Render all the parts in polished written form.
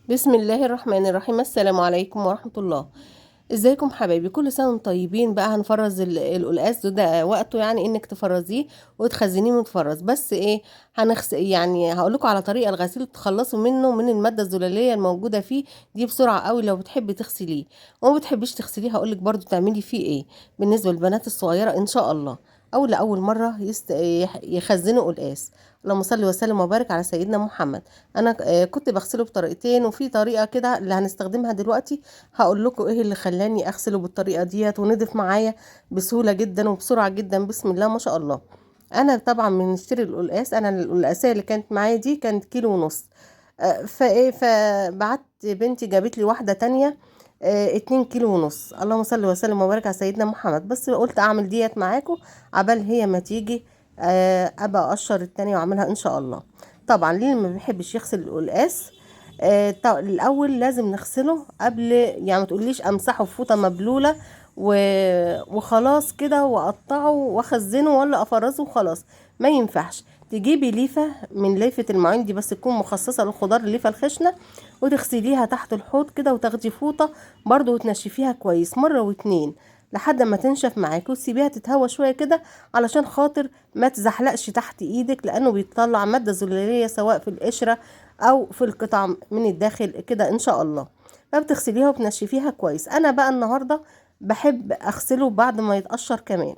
بسم الله الرحمن الرحيم. السلام عليكم ورحمة الله. ازيكم حبايبي؟ كل سنة وانتم طيبين. بقى هنفرز القلقاس ده وقته، يعني انك تفرزيه وتخزنيه متفرز. بس ايه، يعني هقولكوا على طريقة الغسيل تخلصوا منه من المادة الزلالية الموجودة فيه دي بسرعة قوي لو بتحبي تغسليه. وما بتحبيش تغسليه هقولك برضو تعملي فيه ايه بالنسبة للبنات الصغيرة ان شاء الله، او لاول مرة يخزنوا قلقاس. اللهم صل وسلم وبارك على سيدنا محمد. انا كنت بغسله بطريقتين، وفي طريقة كده اللي هنستخدمها دلوقتي. هقول لكم ايه اللي خلاني اغسله بالطريقه ديت ونضف معايا بسهوله جدا وبسرعه جدا، بسم الله ما شاء الله. انا طبعا بنشتري القلقاس، انا القلقاسيه اللي كانت معايا دي كانت كيلو ونص. فبعت بنتي جابت لي واحده تانية 2 كيلو ونص. اللهم صل وسلم وبارك على سيدنا محمد. بس قلت اعمل ديت معاكم عبال هي ما تيجي، ابقى اقشر التانية واعملها ان شاء الله. طبعا اللي ما بيحبش يغسل القلقاس، الاول لازم نغسله قبل، يعني ما تقوليش امسحه في فوطه مبلوله وخلاص كده واقطعه واخزنه ولا افرزه وخلاص. ما ينفعش. تجيبي ليفه من ليفه المواعين دي، بس تكون مخصصه للخضار، الليفه الخشنه، وتغسليها تحت الحوض كده، وتاخدي فوطه برضو وتنشفيها كويس مره واتنين لحد ما تنشف معاكي، وتسيبيها تتهوى شويه كده علشان خاطر ما تزحلقش تحت ايدك، لانه بيطلع ماده زلاليه سواء في القشره او في القطع من الداخل كده ان شاء الله. فبتغسليها وبتنشفيها كويس. انا بقى النهارده بحب اغسله بعد ما يتقشر كمان.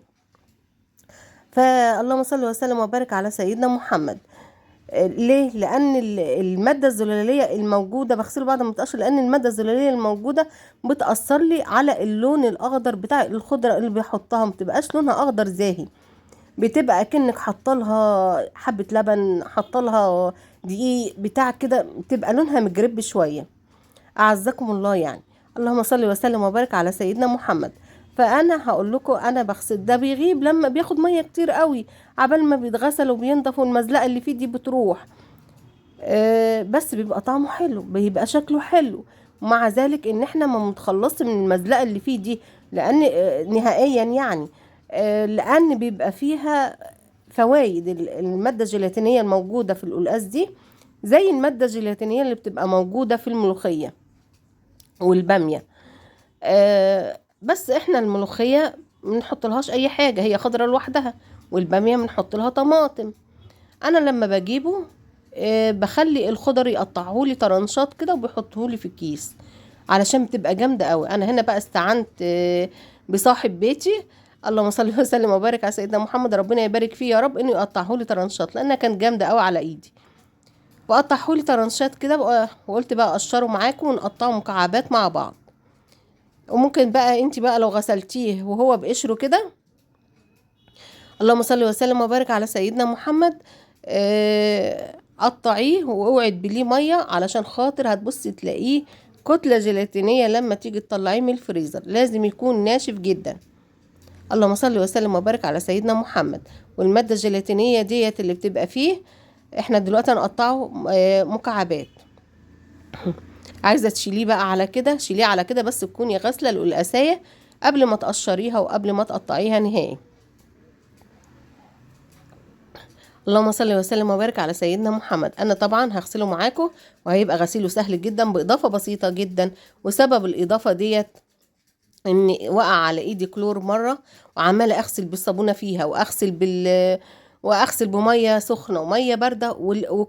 فاللهم صل وسلم وبارك على سيدنا محمد. ليه؟ لان الماده الزلاليه الموجوده بغسله بعد ما يتقشر، لان الماده الزلاليه الموجوده بتاثر لي على اللون الاخضر بتاع الخضره اللي بيحطها، ما بتبقاش لونها اخضر زاهي، بتبقى كأنك حاطه حبه لبن، حاطه لها دقيق بتاع كده، بتبقى لونها مجرب شويه. اعزكم الله يعني. اللهم صل وسلم وبارك على سيدنا محمد. فانا هقول لكم انا بغسل ده بيغيب لما بياخد ميه كتير قوي عبال ما بيتغسل وبينضف والمزلقه اللي فيه دي بتروح. بس بيبقى طعمه حلو، بيبقى شكله حلو. ومع ذلك ان احنا ما متخلصش من المزلقه اللي فيه دي، لان نهائيا يعني لان بيبقى فيها فوائد. الماده الجيلاتينيه الموجوده في القلقاس دي زي الماده الجيلاتينيه اللي بتبقى موجوده في الملوخيه والباميه. بس احنا الملوخيه بنحط لهاش اي حاجه، هي خضره لوحدها، والباميه بنحط لها طماطم. انا لما بجيبه بخلي الخضر يقطعهولي طرنشات كده وبيحطهولي في الكيس علشان بتبقى جامده قوي. انا هنا بقى استعنت بصاحب بيتي، اللهم صل وسلم وبارك على سيدنا محمد، ربنا يبارك فيه يا رب، انه يقطعهولي طرنشات لانها كانت جامده قوي على ايدي. وقطعهولي طرنشات كده وقلت بقى اقشره معاكم ونقطعه مكعبات مع بعض. وممكن بقى انت بقى لو غسلتيه وهو بقشره كده، اللهم صل وسلم وبارك على سيدنا محمد، قطعيه واوعي تبليه ميه علشان خاطر هتبصي تلاقيه كتلة جيلاتينية. لما تيجي تطلعيه من الفريزر لازم يكون ناشف جدا. اللهم صل وسلم وبارك على سيدنا محمد. والمادة الجيلاتينية ديت اللي بتبقى فيه، احنا دلوقتي هنقطعه مكعبات. عايزة تشيليه بقى على كده شيليه على كده، بس تكوني غاسلة القلقاسية قبل ما تقشريها وقبل ما تقطعيها نهائي. اللهم صل وسلم وبارك على سيدنا محمد. انا طبعا هغسله معاكم، وهيبقى غسيله سهل جدا باضافه بسيطه جدا. وسبب الاضافه ديت ان وقع على ايدي كلور مره، وعماله اغسل بالصابونه فيها واغسل بميه سخنه وميه بارده،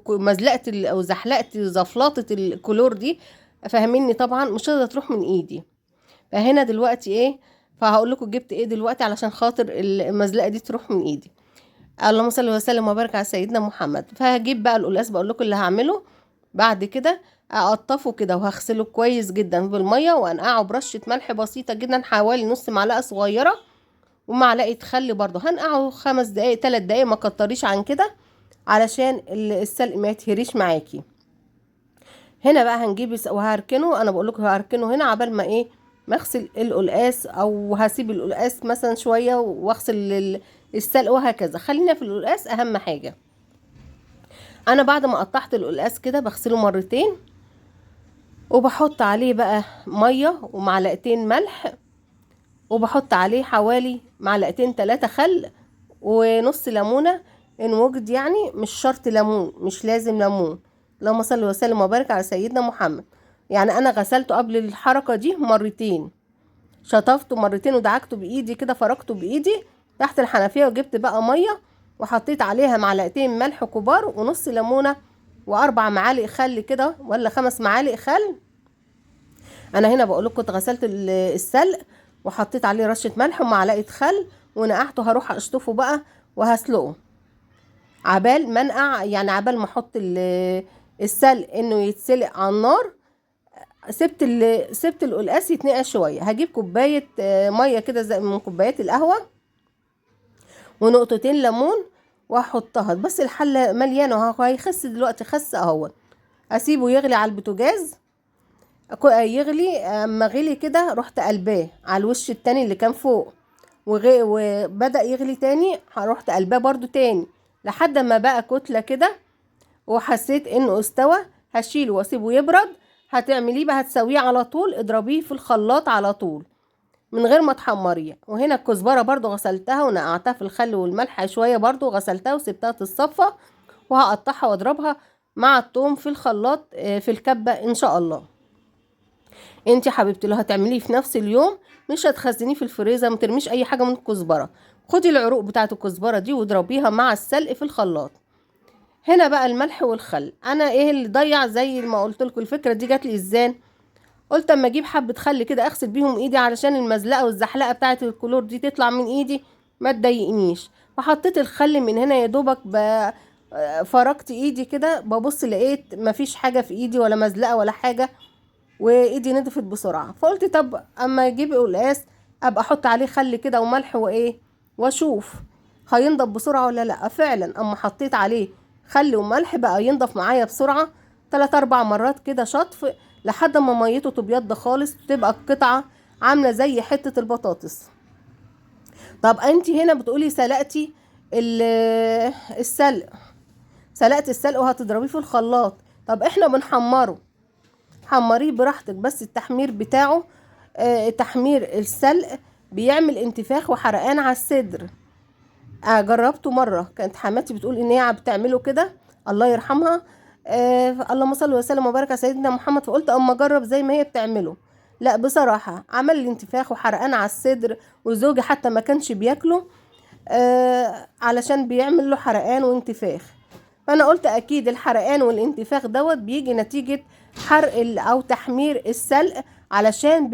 ومزلقت او زحلقت زفلاطه الكلور دي، فاهميني؟ طبعا مش قادره تروح من ايدي. فهنا دلوقتي ايه؟ فهقول لكم جبت ايه دلوقتي علشان خاطر المزلقه دي تروح من ايدي. اللهم صل وسلم وبارك على سيدنا محمد. فهجيب بقى القلقاس، بقول لكم اللي هعمله بعد كده. اقطفه كده وهغسله كويس جدا بالميه، وانقعه برشه ملح بسيطه جدا، حوالي نص معلقه صغيره، ومعلقه خل برضه. هنقعه 5 دقايق 3 دقايق، ما كتريش عن كده علشان السلق ما يتهريش معاكي. هنا بقى هنجيب وهركنه، انا بقول لكم هركنه هنا عبال ما ايه، ما اغسل القلقاس، او هسيب القلقاس مثلا شويه واغسل السلق، وهكذا. خلينا في القلقاس اهم حاجه. انا بعد ما قطعت القلقاس كده بغسله مرتين، وبحط عليه بقى ميه ومعلقتين ملح، وبحط عليه حوالي معلقتين 3 خل، ونص ليمونه ان وجد، يعني مش شرط ليمون، مش لازم ليمون. اللهم صل وسلم وبارك على سيدنا محمد. يعني انا غسلته قبل الحركة دي مرتين، شطفته مرتين ودعكته بايدي كده، فركته بايدي تحت الحنفية، وجبت بقى مية وحطيت عليها معلقتين ملح كبار ونص ليمونة واربع معالق خل كده، ولا 5 معالق خل. انا هنا بقول لكم كنت غسلت السلق وحطيت عليه رشة ملح ومعلقة خل ونقعته، هروح اشطفه بقى وهسلقه. عبال ما انقع، يعني عبال ما احط السلق انه يتسلق على النار، سبت القلقاس يتنقع شويه. هجيب كوبايه ميه كده زي من كوبايات القهوه ونقطتين ليمون واحطها، بس الحله مليانه هيخس دلوقتي، خس اهو. اسيبه يغلي على البوتاجاز، يغلي. اما غلي كده رحت قلباه على الوش التاني اللي كان فوق، وبدأ يغلي تاني، رحت قلباه برضو تاني لحد ما بقى كتلة كده وحسيت انه استوى. هشيله واسيبه يبرد. هتعمليه بقى، هتسويه على طول، اضربيه في الخلاط على طول من غير ما تحمريه. وهنا الكزبره برضو غسلتها ونقعتها في الخل والملح شويه، برضو غسلتها وسبتها تتصفى، وهقطعها واضربها مع الثوم في الخلاط في الكبه ان شاء الله. انت حبيبتي لو هتعمليه في نفس اليوم مش هتخزنيه في الفريزر، ما ترميش اي حاجه من الكزبره، خدي العروق بتاعه الكزبره دي واضربيها مع السلق في الخلاط. هنا بقى الملح والخل، انا ايه اللي ضيع زي ما قلت لكم، الفكره دي جات لي ازاي؟ قلت اما اجيب حبه خل كده اغسل بيهم ايدي علشان المزلقه والزحلقه بتاعه الكلور دي تطلع من ايدي ما تضايقنيش. فحطيت الخل من هنا يا دوبك فركت ايدي كده، ببص لقيت مفيش حاجه في ايدي ولا مزلقه ولا حاجه، وايدي نضفت بسرعه. فقلت طب اما اجيب قلقاس ابقى احط عليه خل كده وملح وايه واشوف هينضف بسرعه ولا لا. فعلا اما حطيت عليه خل وملح بقى ينضف معايا بسرعه، 3-4 مرات كده شطف لحد ما ميته تبيض خالص، تبقى القطعه عامله زي حته البطاطس. طب انت هنا بتقولي سلقتي السلق، سلقت السلق وهتضربيه في الخلاط. طب احنا بنحمره، حمريه براحتك، بس التحمير بتاعه تحمير السلق بيعمل انتفاخ وحرقان على الصدر. جربته مره، كانت حماتي بتقول ان هي بتعمله كده، الله يرحمها. اللهم صل وسلم وبارك على سيدنا محمد. فقلت اما اجرب زي ما هي بتعمله، لا بصراحه عمل لي انتفاخ وحرقان على الصدر، وزوجي حتى ما كانش بياكله علشان بيعمل له حرقان وانتفاخ. فانا قلت اكيد الحرقان والانتفاخ دوت بيجي نتيجة حرق او تحمير السلق، علشان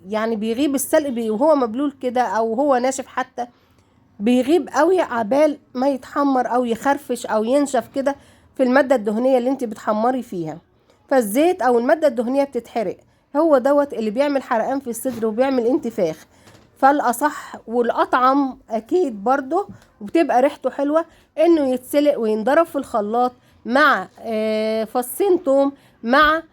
يعني بيغيب السلق وهو مبلول كده او هو ناشف، حتى بيغيب قوي عبال ما يتحمر او يخرفش او ينشف كده في المادة الدهنية اللي انت بتحمري فيها. فالزيت او المادة الدهنية بتتحرق، هو دوت اللي بيعمل حرقان في الصدر وبيعمل انتفاخ. فالأصح والأطعم أكيد برضه وبتبقى ريحته حلوة إنه يتسلق وينضرب في الخلاط مع فصين توم، مع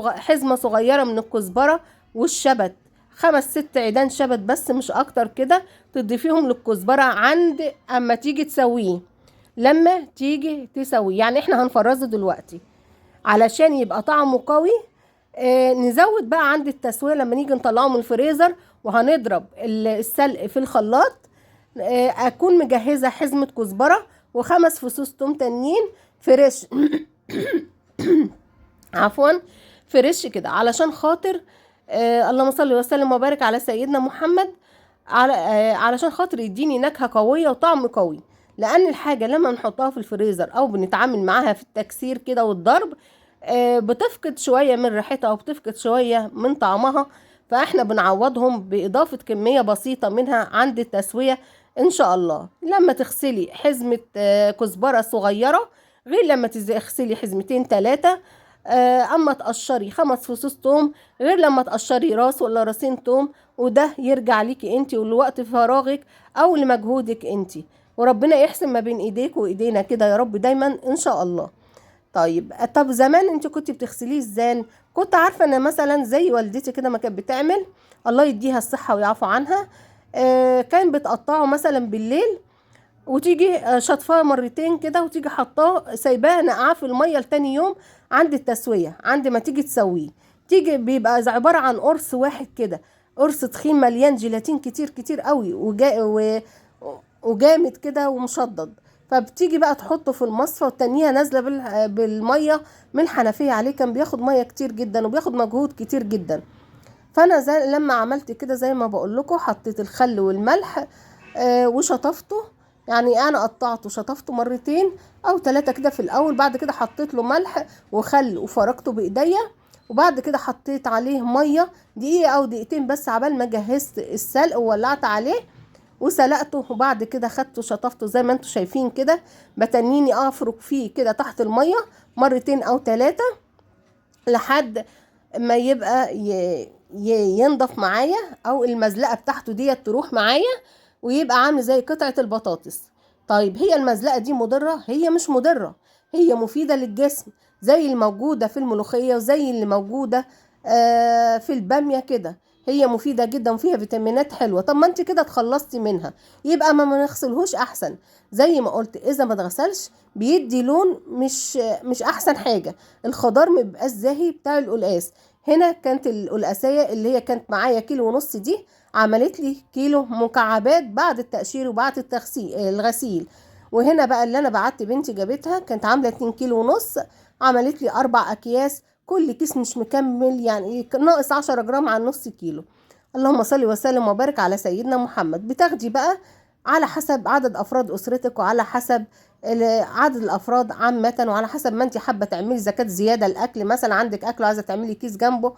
حزمة صغيرة من الكزبرة والشبت، 5-6 عيدان شبت بس مش أكتر كده، تضيفيهم للكزبرة عند أما تيجي تسويه. لما تيجي تسويه يعني احنا هنفرزه دلوقتي علشان يبقى طعمه قوي. نزود بقى عند التسوية لما نيجي نطلعه من الفريزر وهنضرب السلق في الخلاط. اكون مجهزة حزمة كزبرة و5 فصوص توم تانيين فريش عفوا فريش كده، علشان خاطر اللهم صل وسلم وبارك على سيدنا محمد، علشان خاطر يديني نكهة قوية وطعم قوي. لان الحاجة لما نحطها في الفريزر او بنتعامل معاها في التكسير كده والضرب بتفقد شوية من ريحتها وبتفقد شوية من طعمها، فاحنا بنعوضهم بإضافة كمية بسيطة منها عند التسوية ان شاء الله. لما تغسلي حزمة كزبرة صغيرة غير لما تغسلي حزمتين 3. اما تقشري 5 فصوص توم غير لما تقشري راس ولا راسين توم، وده يرجع ليكي انت ولوقت فراغك او لمجهودك انت، وربنا يحسن ما بين ايديك وايدينا كده يا رب دايما ان شاء الله. طب زمان انت كنت بتغسليه ازاي؟ كنت عارفه ان مثلا زي والدتي كده ما كانت بتعمل، الله يديها الصحه ويعفو عنها، كان بتقطعه مثلا بالليل وتيجي شطفاه مرتين كده وتيجي حطاه سايباه نقعاه في الميه لتاني يوم عند التسويه. عند ما تيجي تسويه تيجي بيبقى عباره عن قرص واحد كده، قرص تخين مليان جيلاتين كتير كتير قوي وجامد كده ومشدد. فبتيجي بقى تحطه في المصفى وتانيها نازله بالميه من الحنفيه عليه. كان بياخد ميه كتير جدا وبياخد مجهود كتير جدا. فانا زي لما عملت كده زي ما بقول لكم، حطيت الخل والملح وشطفته. يعني انا قطعته شطفته مرتين او 3 كده في الاول، بعد كده حطيت له ملح وخل وفركته بايديا، وبعد كده حطيت عليه ميه دقيقه او دقيقتين بس عبال ما جهزت السلق وولعت عليه وسلقته. وبعد كده خدته شطفته زي ما انتم شايفين كده. بتنيني افرك فيه كده تحت الميه مرتين او 3 لحد ما يبقى ينضف معايا، او المزلقه بتاعته ديت تروح معايا ويبقى عامل زي قطعه البطاطس. طيب هي المزلقه دي مضره؟ هي مش مضره، هي مفيده للجسم، زي اللي موجوده في الملوخيه وزي اللي موجوده في الباميه كده. هي مفيده جدا وفيها فيتامينات حلوه. طب ما انت كده اتخلصتي منها، يبقى ما نغسلهوش احسن. زي ما قلت اذا ما اتغسلش بيدي لون مش احسن حاجه. الخضار ما بيبقاش زاهي بتاع القلقاس. هنا كانت القلقاسيه اللي هي كانت معايا 1.5 كيلو دي عملت لي كيلو مكعبات بعد التقشير وبعد الغسيل. وهنا بقى اللي انا بعت بنتي جابتها كانت عامله 2.5 كيلو، عملت لي 4 اكياس. كل كيس مش مكمل، يعني ناقص 10 جرام عن نص كيلو. اللهم صل وسلم وبارك على سيدنا محمد. بتاخدي بقى على حسب عدد افراد اسرتك، وعلى حسب عدد الافراد عامه، وعلى حسب ما انت حابه تعملي زكاه زياده الاكل. مثلا عندك اكل وعايزه تعملي كيس جنبه،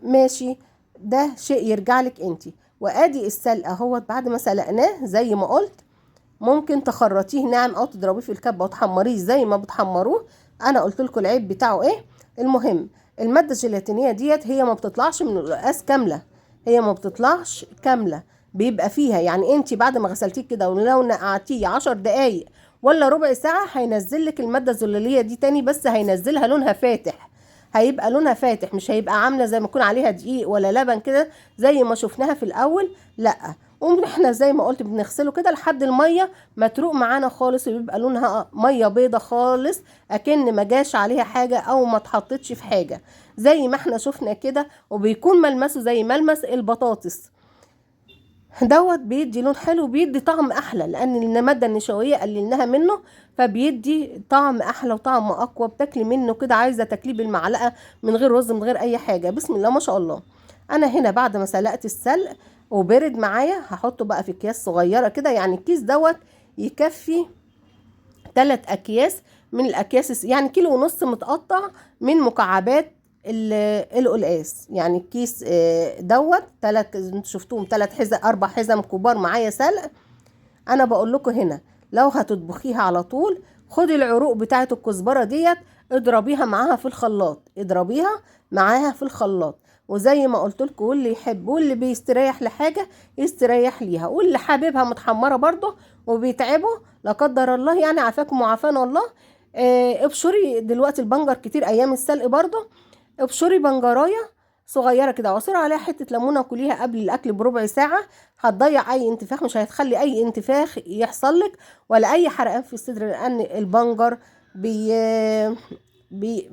ماشي، ده شيء يرجع لك انت. وادي السلق اهوت بعد ما سلقناه زي ما قلت. ممكن تخرطيه ناعم او تضربيه في الكبه وتحمريه زي ما بتحمروه. انا قلت لكم العيب بتاعه ايه. المهم الماده الجيلاتينيه ديت هي ما بتطلعش من القلقاس كامله، هي ما بتطلعش كامله، بيبقى فيها يعني انت بعد ما غسلتيه كده ولو نقعتيه 10 دقايق ولا ربع ساعه هينزل لك الماده الزلاليه دي تاني، بس هينزلها لونها فاتح. هيبقى لونها فاتح، مش هيبقى عامله زي ما يكون عليها دقيق ولا لبن كده زي ما شفناها في الاول، لا. واحنا زي ما قلت بنغسله كده لحد الميه ما تروق معانا خالص، ويبقى لونها ميه بيضه خالص، اكن ما جاش عليها حاجه او ما اتحطتش في حاجه زي ما احنا شفنا كده. وبيكون ملمسه زي ملمس البطاطس دوت. بيدي لون حلو، بيدي طعم احلى، لان الماده النشويه قللناها منه، فبيدي طعم احلى وطعم اقوى. بتاكلي منه كده عايزه تاكليه بالمعلقه من غير رز من غير اي حاجه. بسم الله ما شاء الله. انا هنا بعد ما سلقت السلق وبرد معايا هحطه بقى في اكياس صغيره كده. يعني الكيس دوت يكفي 3 اكياس من الاكياس، يعني 1.5 كيلو متقطع من مكعبات القلقاس. يعني الكيس دوت 3 شفتوهم 3 حزم 4 حزم كبار معايا سلق. انا بقول لكم هنا لو هتطبخيها على طول خدي العروق بتاعه الكزبره ديت اضربيها معاها في الخلاط، اضربيها معاها في الخلاط. وزي ما قلت لكم واللي يحب واللي بيستريح لحاجه يستريح ليها، واللي حاببها متحمره برضه وبيتعبه لا قدر الله، يعني عافاكم وعافانا الله. ابشري دلوقتي البنجر كتير ايام السلق برضه. ابشري بنجرايه صغيره كده وعصري عليها حته ليمونه وكليها قبل الاكل بربع ساعه. هتضيع اي انتفاخ، مش هتخلي اي انتفاخ يحصل لك ولا اي حرقان في الصدر، لان البنجر بي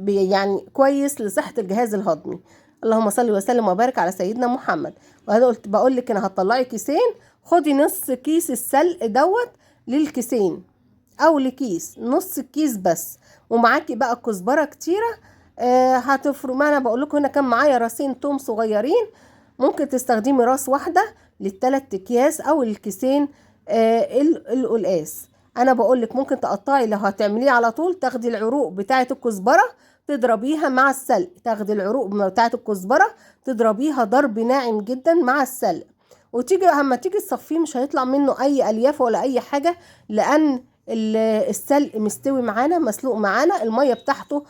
يعني كويس لصحه الجهاز الهضمي. اللهم صل وسلم وبارك على سيدنا محمد. وهذا قلت بقول لك انا هتطلعي كيسين، خدي نص كيس السلق دوت للكيسين، او لكيس نص الكيس بس. ومعاكي بقى كزبره كتيره هتفرق. ما انا بقول لكم هنا كان معايا راسين توم صغيرين، ممكن تستخدمي راس واحده لل3 اكياس او الكيسين القلقاس. انا بقول لك ممكن تقطعي لو هتعمليه على طول، تاخدي العروق بتاعه الكزبره تضربيها مع السلق، تاخدي العروق بتاعه الكزبره تضربيها ضرب ناعم جدا مع السلق. وتيجي اما تيجي تصفيه مش هيطلع منه اي الياف ولا اي حاجه، لان السلق مستوي معانا مسلوق معانا. الميه بتاعته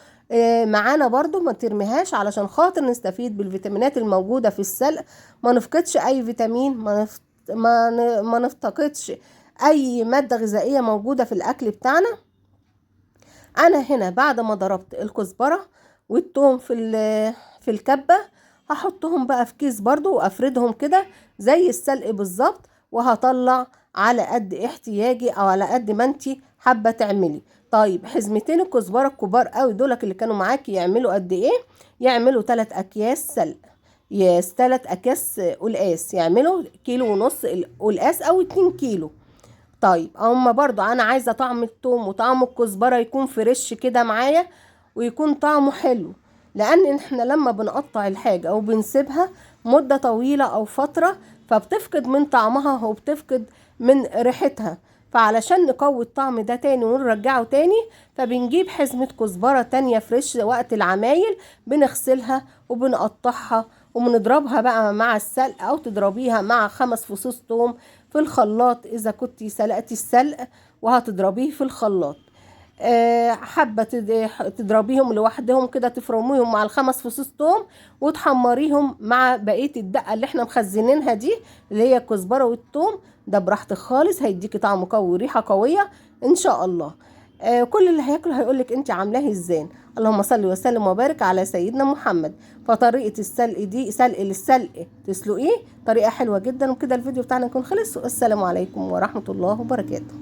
معانا برضو ما ترميهاش علشان خاطر نستفيد بالفيتامينات الموجودة في السلق، ما نفقدش اي فيتامين، ما نفتقدش اي مادة غذائية موجودة في الاكل بتاعنا. انا هنا بعد ما ضربت الكزبرة والثوم في الكبة هحطهم بقى في كيس برضو وافردهم كده زي السلق بالظبط، وهطلع على قد احتياجي او على قد ما انتي حابة تعملي. طيب حزمتين الكزبره الكبار قوي دولك اللي كانوا معاكي يعملوا قد ايه؟ يعملوا 3 اكياس سلق، 3 اكياس قلقاس، يعملوا 1.5 كيلو القلقاس او 2 كيلو. طيب اما برضو انا عايزه طعم التوم وطعم الكزبره يكون فريش كده معايا ويكون طعمه حلو، لان احنا لما بنقطع الحاجه او بنسيبها مده طويله او فتره فبتفقد من طعمها وبتفقد من ريحتها. فعلشان نقوي الطعم ده تاني ونرجعه تاني فبنجيب حزمه كزبره تانية فريش وقت العمايل، بنغسلها وبنقطعها وبنضربها بقى مع السلق، او تضربيها مع 5 فصوص توم في الخلاط اذا كنتي سلقتي السلق وهتضربيه في الخلاط. حابة تضربيهم لوحدهم كده، تفرميهم مع ال5 فصوص توم وتحمريهم مع بقية الدقة اللي احنا مخزنينها دي اللي هي الكزبرة والثوم، ده براحتك خالص، هيديكي طعم قوي وريحة قوية ان شاء الله. كل اللي هياكل هيقولك انت عاملاه ازاي. اللهم صل وسلم وبارك على سيدنا محمد. فطريقة السلق دي للسلق تسلقيه طريقة حلوة جدا. وكده الفيديو بتاعنا يكون خلص، والسلام عليكم ورحمة الله وبركاته.